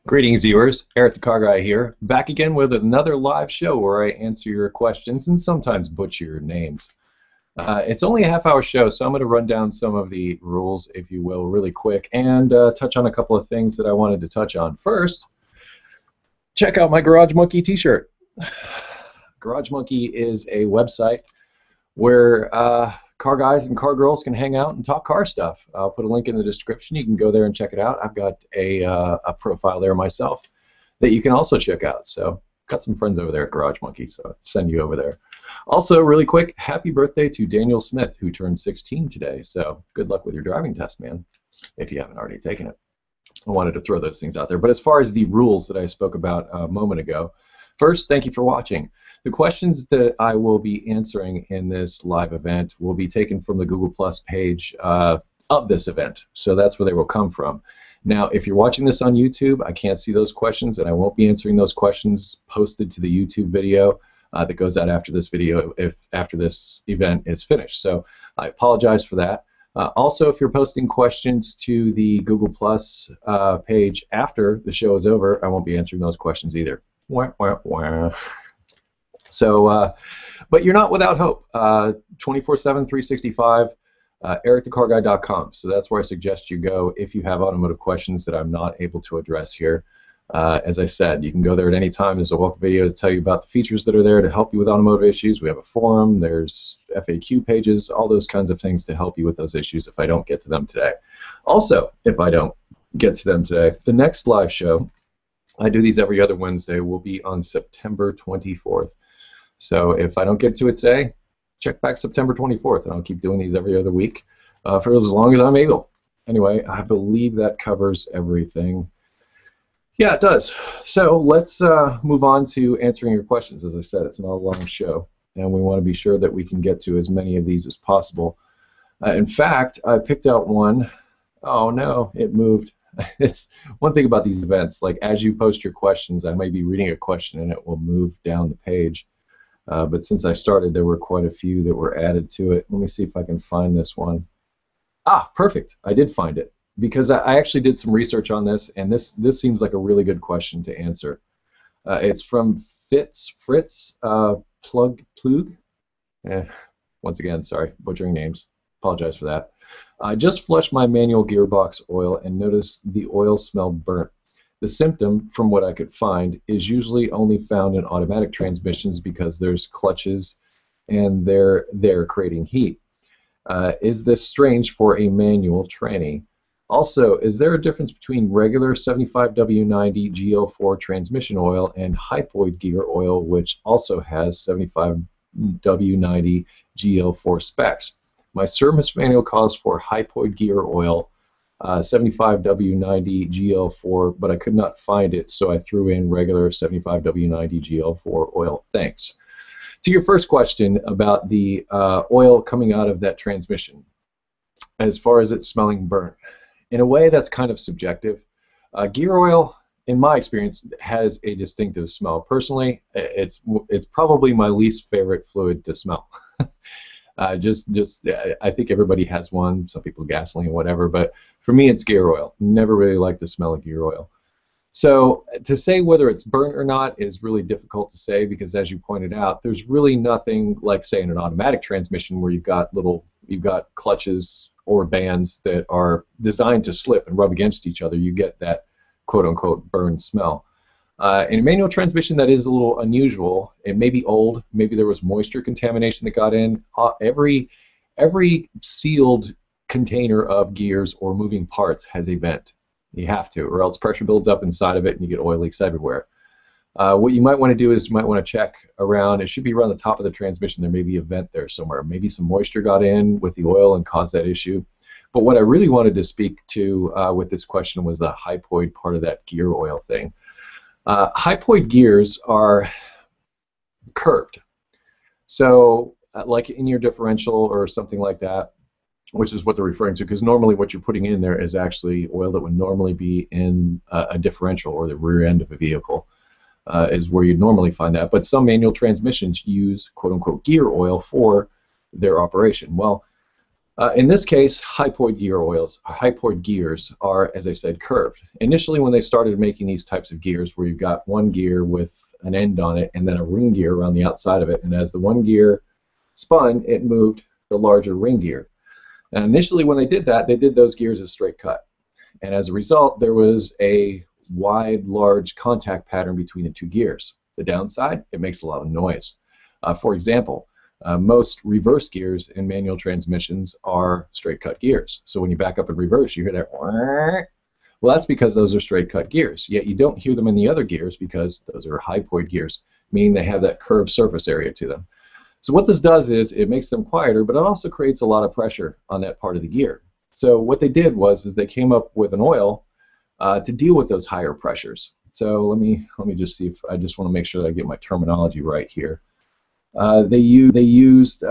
Greetings, viewers. Eric the Car Guy here, back again with another live show where I answer your questions and sometimes butcher your names. It's only a half-hour show, so I'm going to run down some of the rules, if you will, really quick, and touch on a couple of things that I wanted to touch on. First, check out my Garage Monkey t-shirt. Garage Monkey is a website where car guys and car girls can hang out and talk car stuff. I'll put a link in the description. You can go there and check it out. I've got a profile there myself that you can also check out. So got some friends over there at Garage Monkey, so I'll send you over there. Also, really quick, happy birthday to Daniel Smith, who turned 16 today. So good luck with your driving test, man, if you haven't already taken it. I wanted to throw those things out there. But as far as the rules that I spoke about a moment ago, first, thank you for watching. The questions that I will be answering in this live event will be taken from the Google Plus page of this event, so that's where they will come from. Now, if you're watching this on YouTube, I can't see those questions, and I won't be answering those questions posted to the YouTube video that goes out after this video, after this event is finished. So I apologize for that. Also, if you're posting questions to the Google Plus page after the show is over, I won't be answering those questions either. Wah, wah, wah. So, but you're not without hope. 24/7, 365, EricTheCarGuy.com. So that's where I suggest you go if you have automotive questions that I'm not able to address here. As I said, you can go there at any time. There's a welcome video to tell you about the features that are there to help you with automotive issues. We have a forum. There's FAQ pages, all those kinds of things to help you with those issues if I don't get to them today. Also, if I don't get to them today, the next live show, I do these every other Wednesday, will be on September 24th. So if I don't get to it today, check back September 24th, and I'll keep doing these every other week for as long as I'm able. Anyway, I believe that covers everything. Yeah, it does. So let's move on to answering your questions. As I said, it's not a long show, and we want to be sure that we can get to as many of these as possible. In fact, I picked out one. Oh, no, it moved. It's one thing about these events, like as you post your questions, I might be reading a question and it will move down the page. But since I started, there were quite a few that were added to it. Let me see if I can find this one. Ah, perfect. I did find it because I actually did some research on this, and this seems like a really good question to answer. It's from Fritz Plug. Once again, sorry, butchering names. Apologize for that. I just flushed my manual gearbox oil and noticed the oil smelled burnt. The symptom, from what I could find, is usually only found in automatic transmissions because there's clutches and they're creating heat. Is this strange for a manual tranny? Also, is there a difference between regular 75W90 GL4 transmission oil and hypoid gear oil, which also has 75W90 GL4 specs? My service manual calls for hypoid gear oil, 75W90 GL4, but I could not find it, so I threw in regular 75W90 GL4 oil. Thanks. To your first question about the oil coming out of that transmission, as far as it smelling burnt, in a way that's kind of subjective. Gear oil, in my experience, has a distinctive smell. Personally, it's probably my least favorite fluid to smell. I think everybody has one. Some people gasoline, whatever. But for me, it's gear oil. Never really liked the smell of gear oil. So to say whether it's burnt or not is really difficult to say because, as you pointed out, there's really nothing like, say, in an automatic transmission where you've got clutches or bands that are designed to slip and rub against each other. You get that quote-unquote burn smell. In a manual transmission, that is a little unusual. It may be old. Maybe there was moisture contamination that got in. Every sealed container of gears or moving parts has a vent. You have to, or else pressure builds up inside of it and you get oil leaks everywhere. What you might want to do is you might want to check around. It should be around the top of the transmission. There may be a vent there somewhere. Maybe some moisture got in with the oil and caused that issue. But what I really wanted to speak to with this question was the hypoid part of that gear oil thing. Hypoid gears are curved. So like in your differential or something like that, which is what they're referring to, because normally what you're putting in there is actually oil that would normally be in a differential or the rear end of a vehicle, is where you'd normally find that. But some manual transmissions use quote-unquote gear oil for their operation. Well, In this case, hypoid gears are, as I said, curved. Initially, when they started making these types of gears, where you've got one gear with an end on it and then a ring gear around the outside of it, and as the one gear spun, it moved the larger ring gear. And initially, when they did that, they did those gears as straight cut. And as a result, there was a wide, large contact pattern between the two gears. The downside, it makes a lot of noise. For example, most reverse gears in manual transmissions are straight cut gears. So when you back up in reverse, you hear that. Well, that's because those are straight cut gears. Yet you don't hear them in the other gears because those are hypoid gears, meaning they have that curved surface area to them. So what this does is it makes them quieter, but it also creates a lot of pressure on that part of the gear. So what they did was they came up with an oil to deal with those higher pressures. So let me just see if I just want to make sure that I get my terminology right here. They used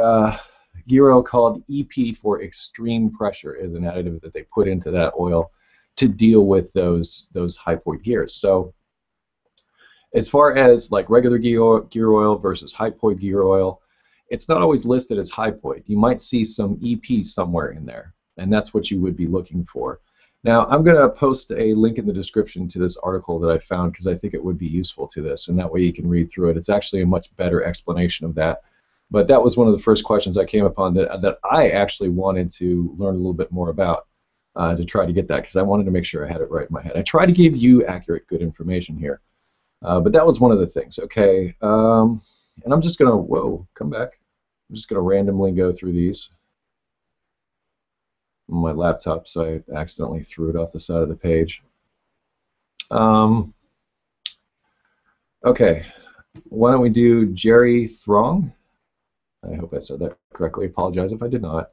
gear oil called EP for extreme pressure as an additive that they put into that oil to deal with those hypoid gears. So as far as like regular gear oil versus hypoid gear oil, it's not always listed as hypoid. You might see some EP somewhere in there, and that's what you would be looking for. Now, I'm going to post a link in the description to this article that I found because I think it would be useful to this, and that way you can read through it. It's actually a much better explanation of that. But that was one of the first questions I came upon that I actually wanted to learn a little bit more about to try to get that, because I wanted to make sure I had it right in my head. I try to give you accurate, good information here. But that was one of the things. Okay, and I'm just going to, whoa, come back. I'm just going to randomly go through these on my laptop, so I accidentally threw it off the side of the page. Okay, why don't we do Jerry Throng? I hope I said that correctly. Apologize if I did not.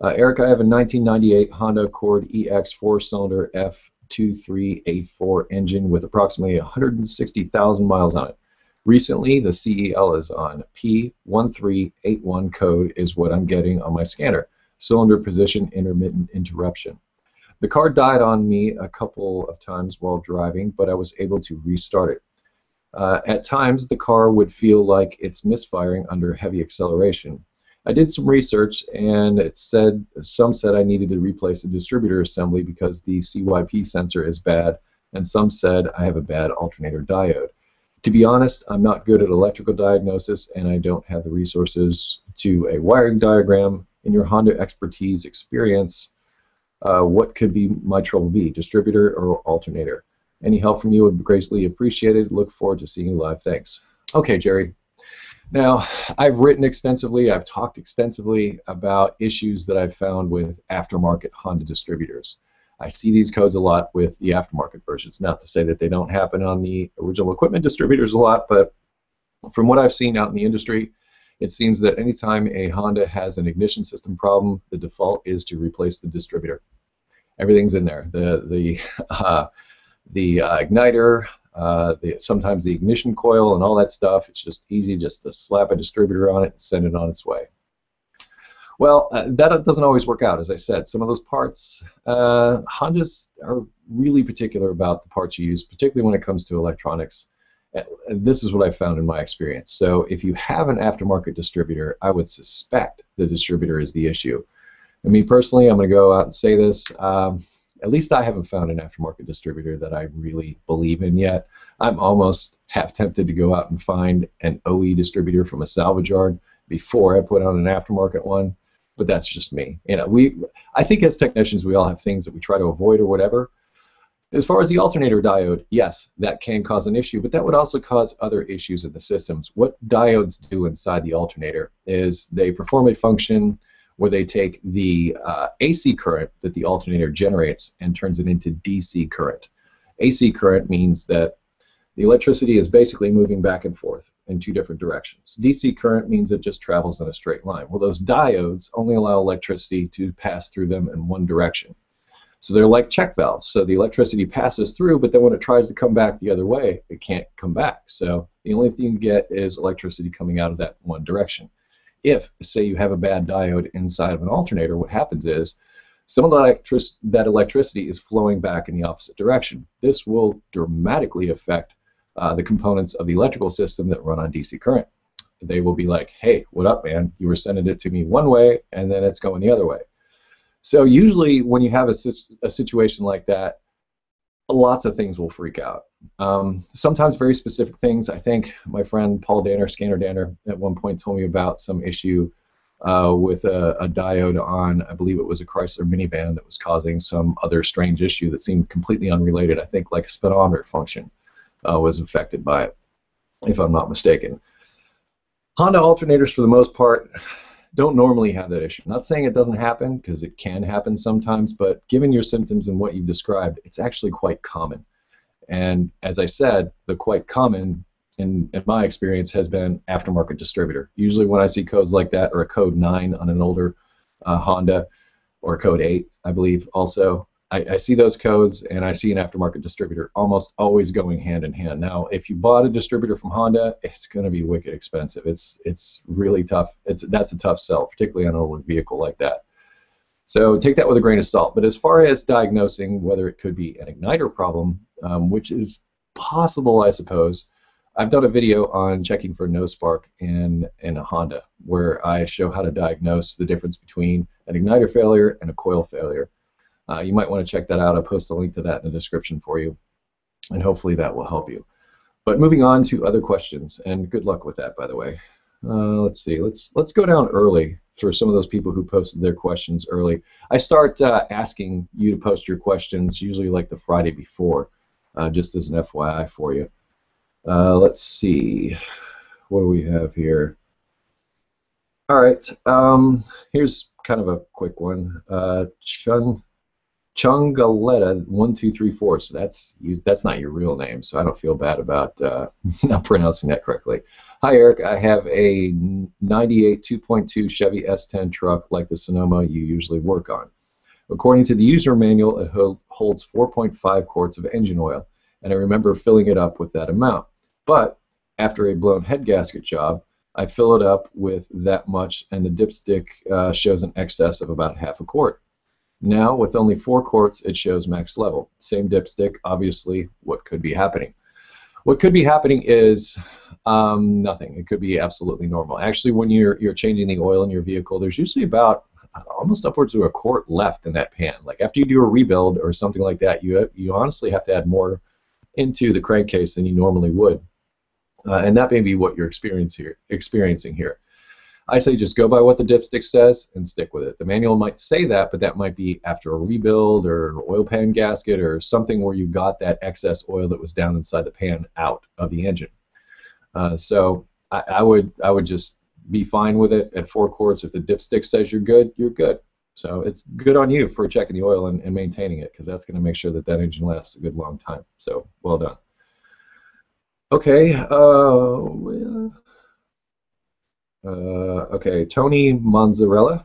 Eric, I have a 1998 Honda Accord EX 4-cylinder F23A4 engine with approximately 160,000 miles on it. Recently, the CEL is on. P1381 code is what I'm getting on my scanner. Cylinder position intermittent interruption. The car died on me a couple of times while driving, but I was able to restart it. At times, the car would feel like it's misfiring under heavy acceleration. I did some research, and some said I needed to replace the distributor assembly because the CYP sensor is bad, and some said I have a bad alternator diode. To be honest, I'm not good at electrical diagnosis, and I don't have the resources to a wiring diagram. In your Honda expertise experience, what could be my trouble be, distributor or alternator? Any help from you would be greatly appreciated. Look forward to seeing you live. Thanks. Okay, Jerry. Now, I've written extensively, I've talked extensively about issues that I've found with aftermarket Honda distributors. I see these codes a lot with the aftermarket versions. Not to say that they don't happen on the original equipment distributors a lot, but from what I've seen out in the industry, it seems that anytime a Honda has an ignition system problem, the default is to replace the distributor. Everything's in there. The igniter, sometimes the ignition coil and all that stuff. It's just easy just to slap a distributor on it and send it on its way. Well, that doesn't always work out, as I said. Some of those parts, Hondas are really particular about the parts you use, particularly when it comes to electronics. This is what I found in my experience. So if you have an aftermarket distributor, I would suspect the distributor is the issue. And me personally, I'm going to go out and say this. At least I haven't found an aftermarket distributor that I really believe in yet. I'm almost half tempted to go out and find an OE distributor from a salvage yard before I put on an aftermarket one. But that's just me. You know, I think as technicians, we all have things that we try to avoid or whatever. As far as the alternator diode, yes, that can cause an issue, but that would also cause other issues in the systems. What diodes do inside the alternator is they perform a function where they take the AC current that the alternator generates and turns it into DC current. AC current means that the electricity is basically moving back and forth in two different directions. DC current means it just travels in a straight line. Well, those diodes only allow electricity to pass through them in one direction. So they're like check valves. So the electricity passes through, but then when it tries to come back the other way, it can't come back. So the only thing you get is electricity coming out of that one direction. If, say, you have a bad diode inside of an alternator, what happens is some of that electricity is flowing back in the opposite direction. This will dramatically affect the components of the electrical system that run on DC current. They will be like, hey, what up, man? You were sending it to me one way, and then it's going the other way. So usually when you have a situation like that, lots of things will freak out. Sometimes very specific things. I think my friend Paul Danner, Scanner Danner, at one point told me about some issue with a diode on, I believe it was a Chrysler minivan, that was causing some other strange issue that seemed completely unrelated. I think like speedometer function was affected by it, if I'm not mistaken. Honda alternators, for the most part, don't normally have that issue. Not saying it doesn't happen, because it can happen sometimes, but given your symptoms and what you've described, it's actually quite common. And as I said, the quite common, in my experience, has been aftermarket distributor. Usually when I see codes like that, or a code 9 on an older Honda, or code 8, I believe also, I see those codes and I see an aftermarket distributor almost always going hand in hand. Now, if you bought a distributor from Honda, it's going to be wicked expensive. It's really tough. That's a tough sell, particularly on an older vehicle like that. So take that with a grain of salt. But as far as diagnosing whether it could be an igniter problem, which is possible, I suppose, I've done a video on checking for no spark in a Honda, where I show how to diagnose the difference between an igniter failure and a coil failure. You might want to check that out. I'll post a link to that in the description for you, and hopefully that will help you. But moving on to other questions, and good luck with that, by the way. Let's see. Let's go down early for some of those people who posted their questions early. I start asking you to post your questions usually like the Friday before, just as an FYI for you. Let's see. What do we have here? All right. Here's kind of a quick one. Chungaletta 1234. So that's not your real name, so I don't feel bad about not pronouncing that correctly. Hi Eric, I have a 98 2.2 Chevy S10 truck like the Sonoma you usually work on. According to the user manual, it holds 4.5 quarts of engine oil, and I remember filling it up with that amount. But after a blown head gasket job, I fill it up with that much, and the dipstick shows an excess of about half a quart. Now, with only 4 quarts, it shows max level. Same dipstick, obviously. What could be happening? What could be happening is nothing. It could be absolutely normal. Actually, when you're changing the oil in your vehicle, there's usually about almost upwards of a quart left in that pan. Like after you do a rebuild or something like that, you honestly have to add more into the crankcase than you normally would. And that may be what you're experiencing here. I say just go by what the dipstick says and stick with it. The manual might say that, but that might be after a rebuild or oil pan gasket or something where you got that excess oil that was down inside the pan out of the engine. So I would just be fine with it at 4 quarts. If the dipstick says you're good, you're good. So it's good on you for checking the oil and maintaining it, because that's going to make sure that engine lasts a good long time. So well done. Okay. Okay, Tony Monzarella.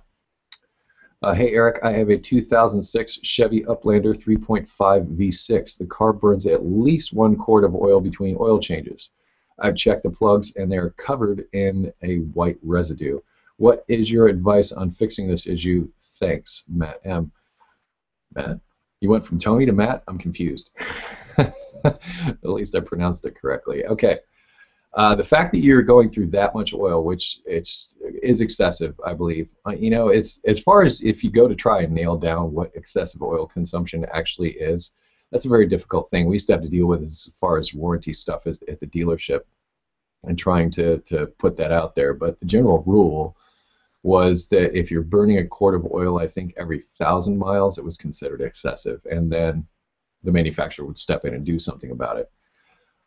Hey Eric, I have a 2006 Chevy Uplander 3.5 V6. The car burns at least 1 quart of oil between oil changes. I've checked the plugs and they're covered in a white residue. What is your advice on fixing this issue? Thanks, Matt M. Matt? You went from Tony to Matt? I'm confused. At least I pronounced it correctly. Okay. The fact that you're going through that much oil, which is excessive, I believe. You know, as far as if you go to try and nail down what excessive oil consumption actually is, that's a very difficult thing. We used to have to deal with as far as warranty stuff at the dealership and trying to put that out there. But the general rule was that if you're burning a quart of oil, I think every 1,000 miles, it was considered excessive, and then the manufacturer would step in and do something about it.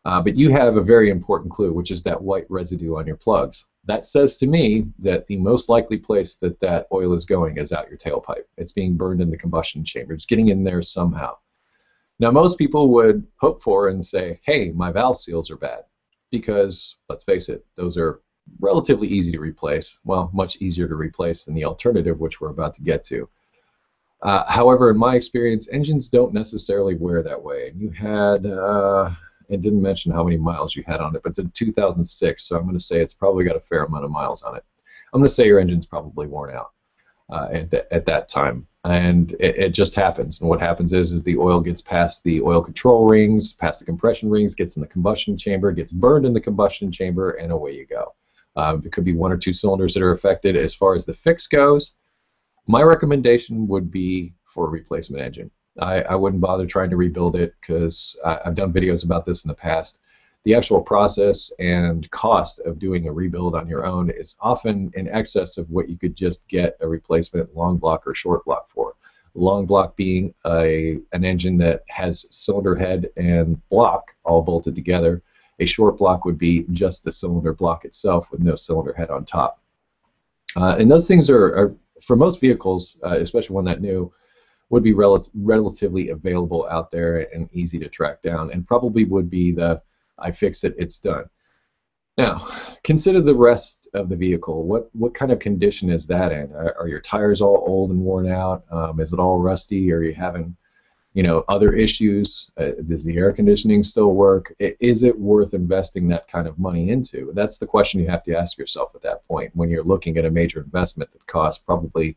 But you have a very important clue, which is that white residue on your plugs. That says to me that the most likely place that oil is going is out your tailpipe. It's being burned in the combustion chamber. It's getting in there somehow. Now, most people would hope for and say, hey, my valve seals are bad, because, let's face it, those are relatively easy to replace. Well, much easier to replace than the alternative, which we're about to get to. However, in my experience, engines don't necessarily wear that way. And you had... it didn't mention how many miles you had on it, but it's a 2006, so I'm going to say it's probably got a fair amount of miles on it. I'm going to say your engine's probably worn out at that time, and it just happens. And what happens is the oil gets past the oil control rings, past the compression rings, gets in the combustion chamber, gets burned in the combustion chamber, and away you go. It could be 1 or 2 cylinders that are affected. As far as the fix goes, My recommendation would be for a replacement engine. I wouldn't bother trying to rebuild it because I've done videos about this in the past. The actual process and cost of doing a rebuild on your own is often in excess of what you could just get a replacement long block or short block for. Long block being an engine that has cylinder head and block all bolted together. A short block would be just the cylinder block itself with no cylinder head on top. And those things are for most vehicles, especially one that new, would be relatively available out there and easy to track down, and probably would be the I fix it, it's done. Now, consider the rest of the vehicle. What kind of condition is that in? Are your tires all old and worn out? Is it all rusty? Are you having, other issues? Does the air conditioning still work? Is it worth investing that kind of money into? That's the question you have to ask yourself at that point when you're looking at a major investment that costs probably,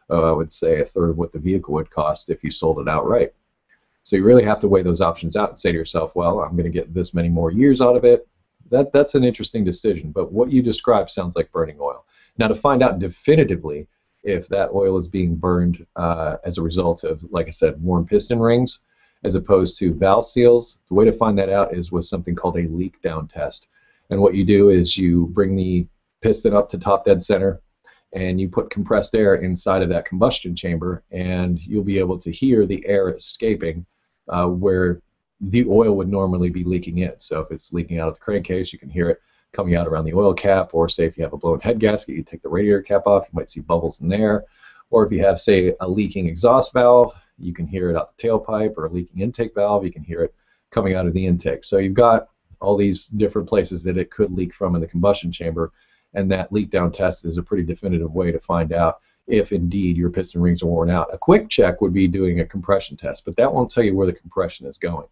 I would say, a third of what the vehicle would cost if you sold it outright. So you really have to weigh those options out and say to yourself, well, I'm going to get this many more years out of it. That's an interesting decision, but what you described sounds like burning oil. Now, to find out definitively if that oil is being burned as a result of, like I said, worn piston rings as opposed to valve seals, the way to find that out is with something called a leak down test. And what you do is you bring the piston up to top dead center and you put compressed air inside of that combustion chamber, and you'll be able to hear the air escaping where the oil would normally be leaking in. So if it's leaking out of the crankcase, you can hear it coming out around the oil cap, or say if you have a blown head gasket, you take the radiator cap off, you might see bubbles in there. Or if you have, say, a leaking exhaust valve, you can hear it out the tailpipe, or a leaking intake valve, you can hear it coming out of the intake. So you've got all these different places that it could leak from in the combustion chamber, and that leak down test is a pretty definitive way to find out if indeed your piston rings are worn out. A quick check would be doing a compression test, but that won't tell you where the compression is going.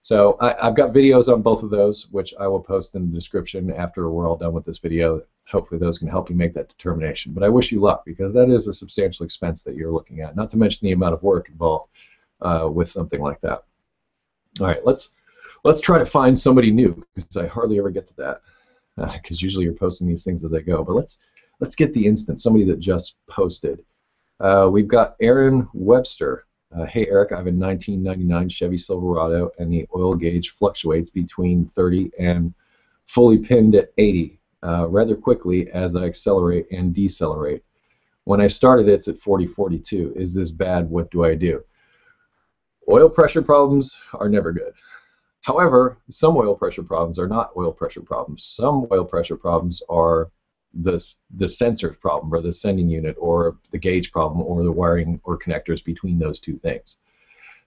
So I've got videos on both of those, which I will post in the description after we're all done with this video. Hopefully those can help you make that determination. But I wish you luck, because that is a substantial expense that you're looking at, not to mention the amount of work involved with something like that. All right, let's try to find somebody new, because I hardly ever get to that, because usually you're posting these things as they go. But let's get the instance, somebody that just posted. We've got Aaron Webster. Hey Eric, I have a 1999 Chevy Silverado, and the oil gauge fluctuates between 30 and fully pinned at 80 rather quickly as I accelerate and decelerate. When I started, it's at 40-42. Is this bad? What do I do? Oil pressure problems are never good. However, some oil pressure problems are not oil pressure problems. Some oil pressure problems are the sensor problem, or the sending unit, or the gauge problem, or the wiring or connectors between those two things.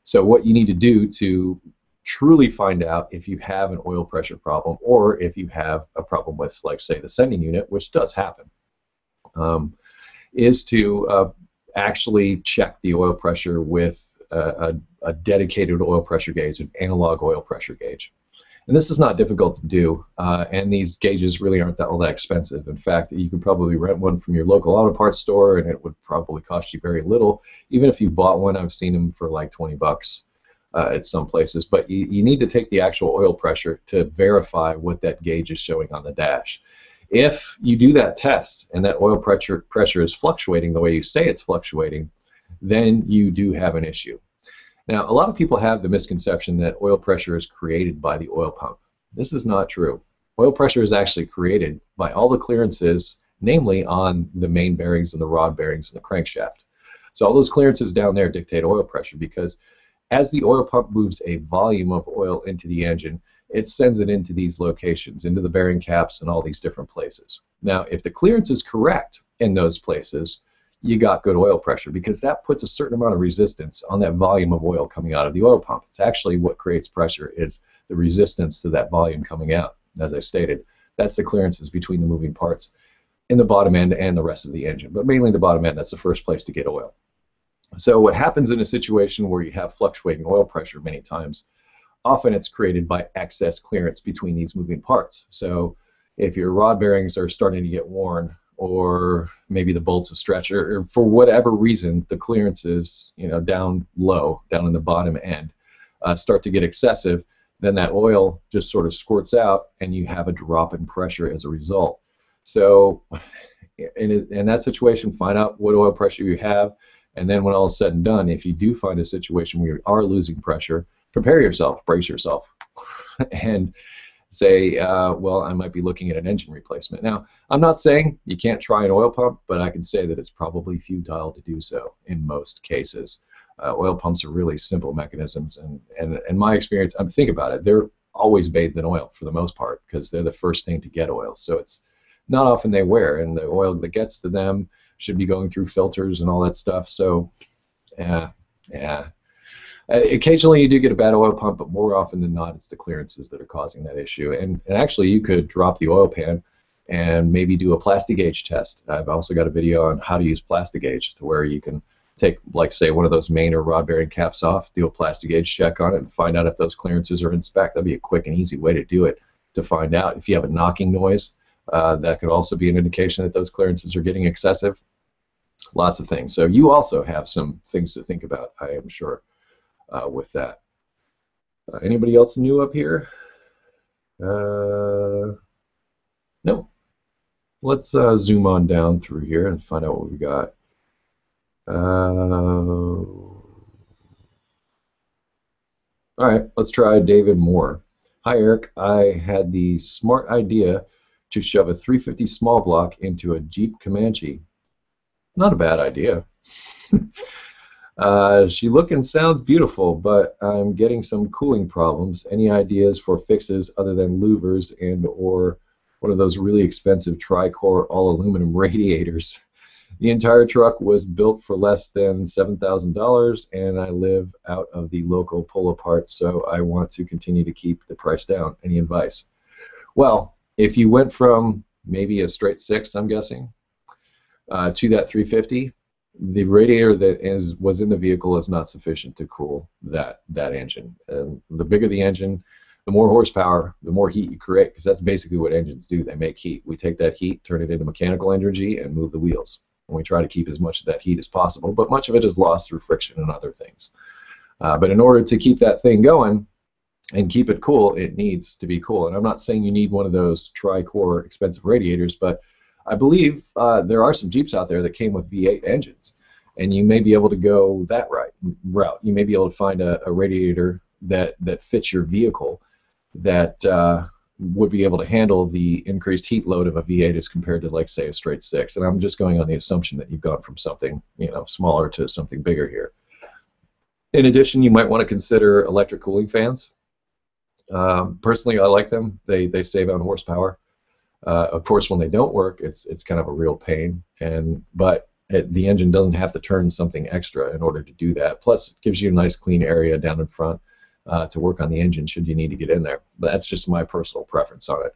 So what you need to do to truly find out if you have an oil pressure problem, or if you have a problem with, like, say, the sending unit, which does happen, is to actually check the oil pressure with a dedicated oil pressure gauge, an analog oil pressure gauge. And this is not difficult to do, and these gauges really aren't all that expensive. In fact, you could probably rent one from your local auto parts store, and it would probably cost you very little. Even if you bought one, I've seen them for like 20 bucks at some places. But you need to take the actual oil pressure to verify what that gauge is showing on the dash. If you do that test and that oil pressure is fluctuating the way you say it's fluctuating, then you do have an issue. Now, a lot of people have the misconception that oil pressure is created by the oil pump. This is not true. Oil pressure is actually created by all the clearances, namely on the main bearings and the rod bearings and the crankshaft. So all those clearances down there dictate oil pressure, because as the oil pump moves a volume of oil into the engine, it sends it into these locations, into the bearing caps and all these different places. Now, if the clearance is correct in those places, you got good oil pressure, because that puts a certain amount of resistance on that volume of oil coming out of the oil pump. It's actually what creates pressure, is the resistance to that volume coming out. As I stated, that's the clearances between the moving parts in the bottom end and the rest of the engine, but mainly the bottom end. That's the first place to get oil. So what happens in a situation where you have fluctuating oil pressure many times, often it's created by excess clearance between these moving parts. So if your rod bearings are starting to get worn, or maybe the bolts have stretched, or for whatever reason the clearances, down low, down in the bottom end, start to get excessive, then that oil just sort of squirts out, and you have a drop in pressure as a result. So in that situation, find out what oil pressure you have, and then when all is said and done, if you do find a situation where you are losing pressure, prepare yourself, brace yourself, and say, well, I might be looking at an engine replacement. Now, I'm not saying you can't try an oil pump, but I can say that it's probably futile to do so in most cases. Oil pumps are really simple mechanisms, and in my experience, think about it, they're always bathed in oil for the most part because they're the first thing to get oil. So it's not often they wear, and the oil that gets to them should be going through filters and all that stuff. So, yeah. Occasionally you do get a bad oil pump, but more often than not, it's the clearances that are causing that issue. And actually, you could drop the oil pan and maybe do a plastic gauge test. I've also got a video on how to use plastic gauge to where you can take, like, say, one of those main or rod bearing caps off, do a plastic gauge check on it, and find out if those clearances are in spec. That'd be a quick and easy way to do it, to find out. If you have a knocking noise, that could also be an indication that those clearances are getting excessive. Lots of things. So you also have some things to think about, I am sure, with that. Anybody else new up here? No. Let's zoom on down through here and find out what we got. All right, let's try David Moore. Hi, Eric. I had the smart idea to shove a 350 small block into a Jeep Comanche. Not a bad idea. She look and sounds beautiful, but I'm getting some cooling problems. Any ideas for fixes other than louvers and or one of those really expensive tri-core all-aluminum radiators? The entire truck was built for less than $7,000, and I live out of the local pull-apart, so I want to continue to keep the price down. Any advice? Well, if you went from maybe a straight 6, I'm guessing, to that 350, the radiator that was in the vehicle is not sufficient to cool that engine. And the bigger the engine, the more horsepower, the more heat you create, because that's basically what engines do. They make heat. We take that heat, turn it into mechanical energy, and move the wheels. And we try to keep as much of that heat as possible, but much of it is lost through friction and other things. But in order to keep that thing going and keep it cool, it needs to be cool. And I'm not saying you need one of those tri-core expensive radiators, but I believe there are some Jeeps out there that came with V8 engines, and you may be able to go that route. You may be able to find a radiator that fits your vehicle that would be able to handle the increased heat load of a V8 as compared to, like, say, a straight 6. And I'm just going on the assumption that you've gone from something, smaller to something bigger here. In addition, you might want to consider electric cooling fans. Personally, I like them. They save on horsepower. Of course, when they don't work, it's kind of a real pain. But the engine doesn't have to turn something extra in order to do that. Plus, it gives you a nice clean area down in front to work on the engine should you need to get in there. But that's just my personal preference on it.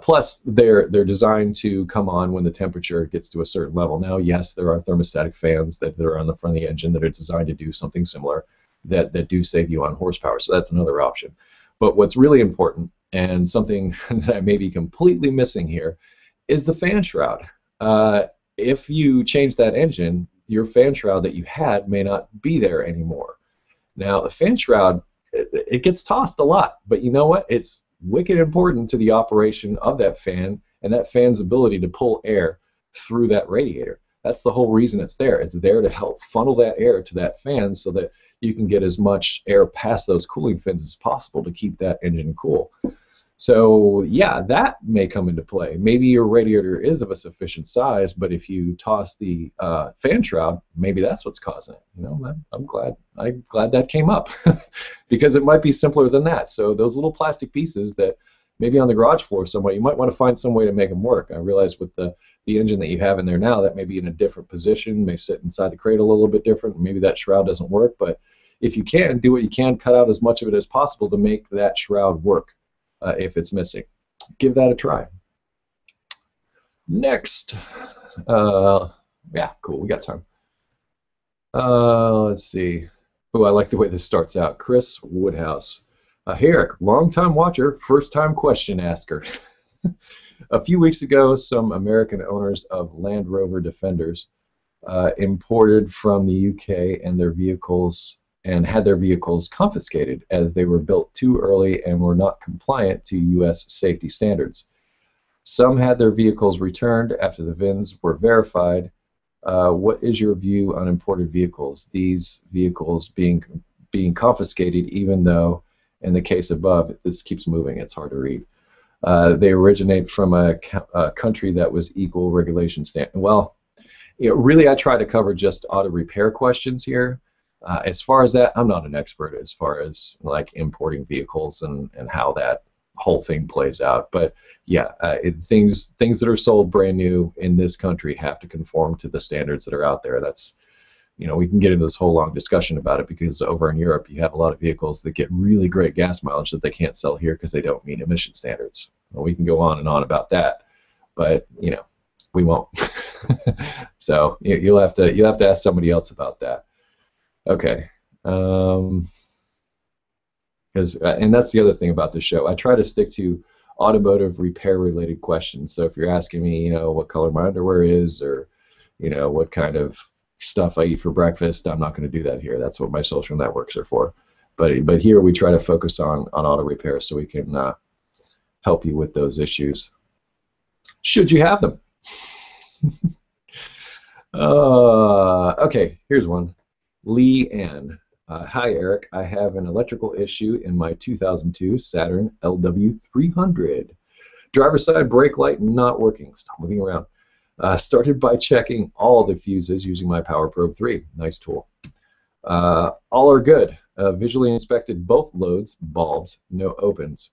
Plus, they're designed to come on when the temperature gets to a certain level. Now, yes, there are thermostatic fans that are on the front of the engine that are designed to do something similar that do save you on horsepower. So that's another option. But what's really important, and something that I may be completely missing here, is the fan shroud. If you change that engine, your fan shroud that you had may not be there anymore. Now, the fan shroud, it gets tossed a lot, but you know what? It's wicked important to the operation of that fan and that fan's ability to pull air through that radiator. That's the whole reason it's there. It's there to help funnel that air to that fan so that you can get as much air past those cooling fins as possible to keep that engine cool. So yeah, that may come into play. Maybe your radiator is of a sufficient size, but if you toss the fan shroud, maybe that's what's causing it. I'm glad that came up because it might be simpler than that. So those little plastic pieces that maybe on the garage floor somewhere, you might want to find some way to make them work. I realize with the engine that you have in there now, that may be in a different position, may sit inside the cradle a little bit different. Maybe that shroud doesn't work, but if you can, do what you can, cut out as much of it as possible to make that shroud work. If it's missing, give that a try. Next, yeah, cool, we got time. Let's see. Oh, I like the way this starts out. Chris Woodhouse. Hey, Eric, long-time watcher, first-time question asker. A few weeks ago, some American owners of Land Rover Defenders imported from the UK and had their vehicles confiscated as they were built too early and were not compliant to U.S. safety standards. Some had their vehicles returned after the VINs were verified. What is your view on imported vehicles? These vehicles being confiscated, even though, in the case above, this keeps moving, it's hard to read. They originate from a country that was equal regulation standard. Well, really, I try to cover just auto repair questions here. As far as that, I'm not an expert as far as like importing vehicles and how that whole thing plays out. But yeah, things that are sold brand new in this country have to conform to the standards that are out there. That's, we can get into this whole long discussion about it, because over in Europe you have a lot of vehicles that get really great gas mileage that they can't sell here because they don't meet emission standards. Well, we can go on and on about that, but we won't. So you'll have to ask somebody else about that. Okay. And that's the other thing about the show. I try to stick to automotive repair related questions. So if you're asking me, what color my underwear is, or what kind of stuff I eat for breakfast, I'm not going to do that here. That's what my social networks are for. But here we try to focus on auto repair so we can help you with those issues, should you have them. Okay, here's one. Lee Ann. Hi, Eric. I have an electrical issue in my 2002 Saturn LW300. Driver's side brake light not working. Stop moving around. Started by checking all the fuses using my Power Probe 3. Nice tool. All are good. Visually inspected both loads, bulbs, no opens.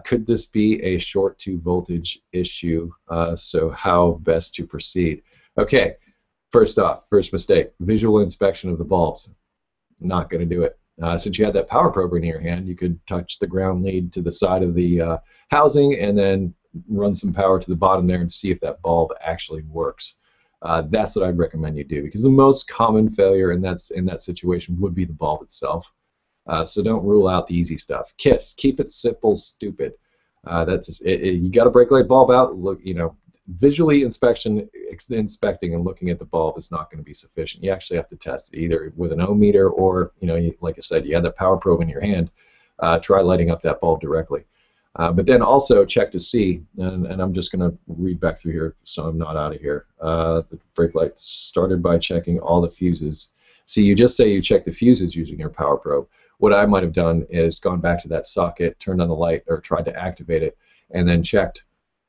Could this be a short to voltage issue? So how best to proceed? Okay, first mistake, visual inspection of the bulbs. Not going to do it. Since you had that power probe in your hand, you could touch the ground lead to the side of the housing and then run some power to the bottom there and see if that bulb actually works. That's what I'd recommend you do, because the most common failure in that situation would be the bulb itself. So don't rule out the easy stuff. KISS, keep it simple, stupid. That's you got a brake light bulb out. Look, visually inspecting and looking at the bulb is not going to be sufficient. You actually have to test it either with an ohm meter or, like I said, you have the power probe in your hand. Try lighting up that bulb directly. But then also check to see, and I'm just going to read back through here so I'm not out of here. The brake light started by checking all the fuses. See, you just say you check the fuses using your power probe. What I might have done is gone back to that socket, turned on the light, or tried to activate it, and then checked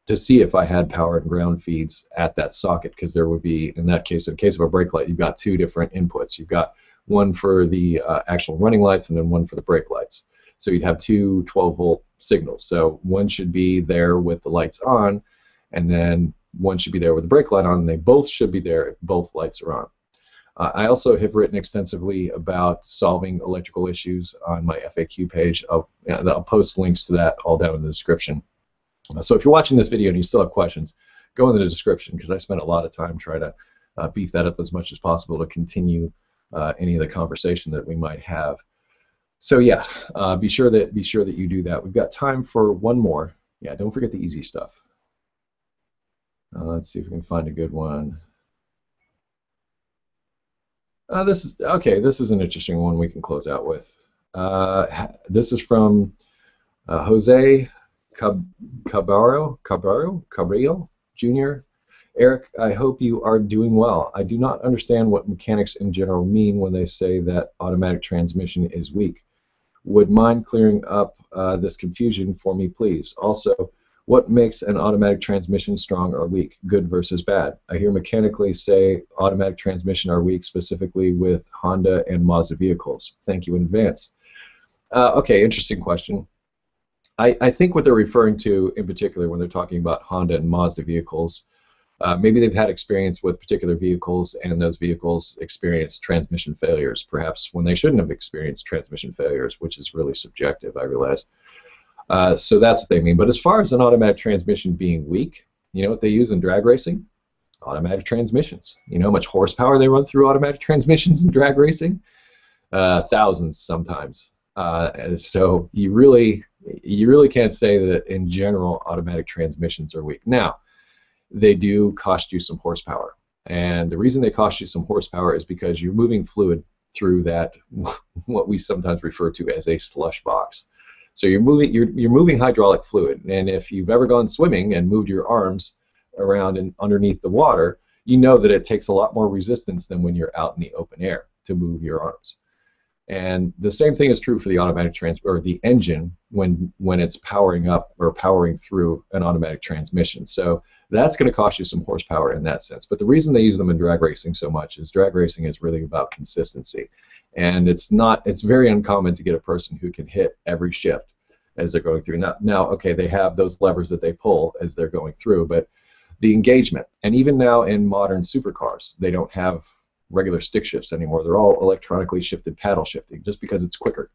to see if I had power and ground feeds at that socket, because there would be, in that case, in case of a brake light, you've got two different inputs. You've got one for the actual running lights and then one for the brake lights. So you'd have two 12-volt signals. So one should be there with the lights on, and then one should be there with the brake light on, and they both should be there if both lights are on. I also have written extensively about solving electrical issues on my FAQ page. I'll post links to that all down in the description. So if you're watching this video and you still have questions, go in the description, because I spent a lot of time trying to beef that up as much as possible to continue any of the conversation that we might have. So yeah, be sure that you do that. We've got time for one more. Yeah, don't forget the easy stuff. Let's see if we can find a good one. This is an interesting one we can close out with. This is from Jose Cabrillo Jr. Eric, I hope you are doing well. I do not understand what mechanics in general mean when they say that automatic transmission is weak. Would mind clearing up this confusion for me, please? Also, what makes an automatic transmission strong or weak, good versus bad? I hear mechanically say automatic transmission are weak, specifically with Honda and Mazda vehicles. Thank you in advance. Okay, interesting question. I think what they're referring to in particular when they're talking about Honda and Mazda vehicles, maybe they've had experience with particular vehicles and those vehicles experience transmission failures, perhaps when they shouldn't have experienced transmission failures, which is really subjective, I realize. So that's what they mean. But as far as an automatic transmission being weak, you know what they use in drag racing? Automatic transmissions. You know how much horsepower they run through automatic transmissions in drag racing? Thousands sometimes. So you really can't say that in general automatic transmissions are weak. Now, they do cost you some horsepower. And the reason they cost you some horsepower is because you're moving fluid through that, what we sometimes refer to as a slush box. So you're moving hydraulic fluid, and if you've ever gone swimming and moved your arms around and underneath the water, you know that it takes a lot more resistance than when you're out in the open air to move your arms. And the same thing is true for the automatic or the engine when it's powering up or powering through an automatic transmission. So that's going to cost you some horsepower in that sense. But the reason they use them in drag racing so much is drag racing is really about consistency. And it's very uncommon to get a person who can hit every shift as they're going through. Now, okay, they have those levers that they pull as they're going through, but the engagement, and even now in modern supercars, they don't have regular stick shifts anymore. They're all electronically shifted paddle shifting just because it's quicker.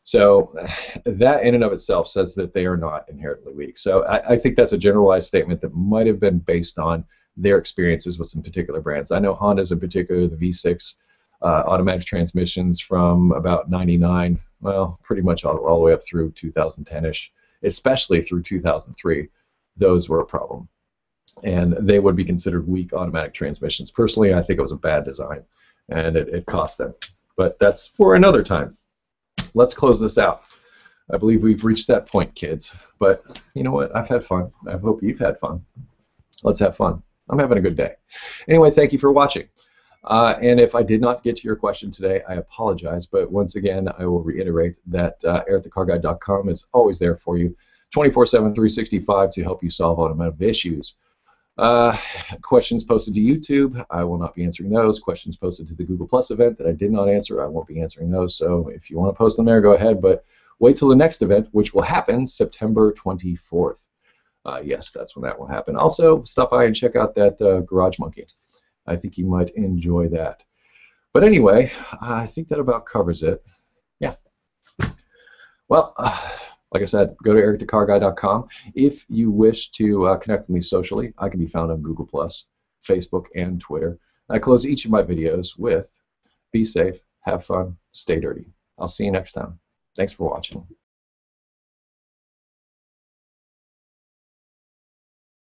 So that in and of itself says that they are not inherently weak. So I think that's a generalized statement that might have been based on their experiences with some particular brands. I know Honda's in particular, the V6 automatic transmissions from about 99, well, pretty much all the way up through 2010-ish, especially through 2003, those were a problem. And they would be considered weak automatic transmissions. Personally, I think it was a bad design, and it cost them. But that's for another time. Let's close this out. I believe we've reached that point, kids. But you know what? I've had fun. I hope you've had fun. Let's have fun. I'm having a good day. Anyway, thank you for watching. And if I did not get to your question today, I apologize. But once again, I will reiterate that EricTheCarGuy.com is always there for you, 24/7, 365, to help you solve automotive issues. Questions posted to YouTube, I will not be answering those. Questions posted to the Google Plus event that I did not answer, I won't be answering those. So if you want to post them there, go ahead. But wait till the next event, which will happen September 24th. Yes, that's when that will happen. Also, stop by and check out that Garage Monkey. I think you might enjoy that. But anyway, I think that about covers it. Yeah. Well, like I said, go to EricTheCarGuy.com. If you wish to connect with me socially, I can be found on Google+, Facebook, and Twitter. I close each of my videos with, be safe, have fun, stay dirty. I'll see you next time. Thanks for watching.